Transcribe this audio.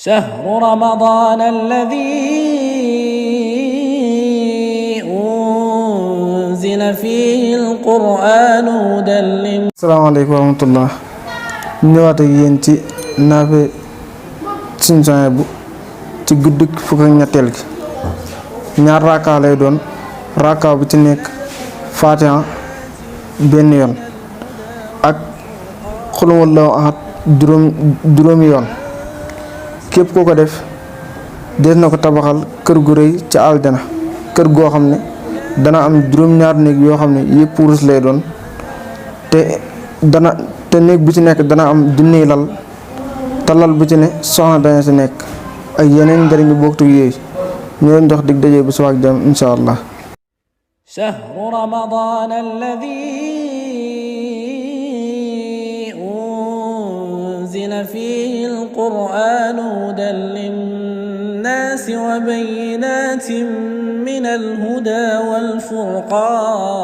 شهر رمضان الذي أنزل فيه القرآن هدى للناس. السلام عليكم ورحمة الله. ñëwaat ak yéen ci naafe Sëriñ Suhaybu ci guddik fukk ak ñetteel gi ñaar raaka lay doon raaka bu ci nekk Faatiha benn yoon ak xul huwallaahu ahad juróomi yoon. képp koo ko def des na ko tabaxal kër gu rëy ca aljana, kër goo xam ne dana am juróom-ñaar néeg yoo xam ne yëpp wurus lay doon te néeg bu ci nekk dana am junniy lal te lal bu ci ne soxna dana ci nekk ak yeneen njëriñ yu bokk yooyu ñu leen jox dig daje bu suba ak jàmm insha allah. شهر رمضان الذي أنزل فيه القرآن هدى للناس وبينات من الهدى والفرقان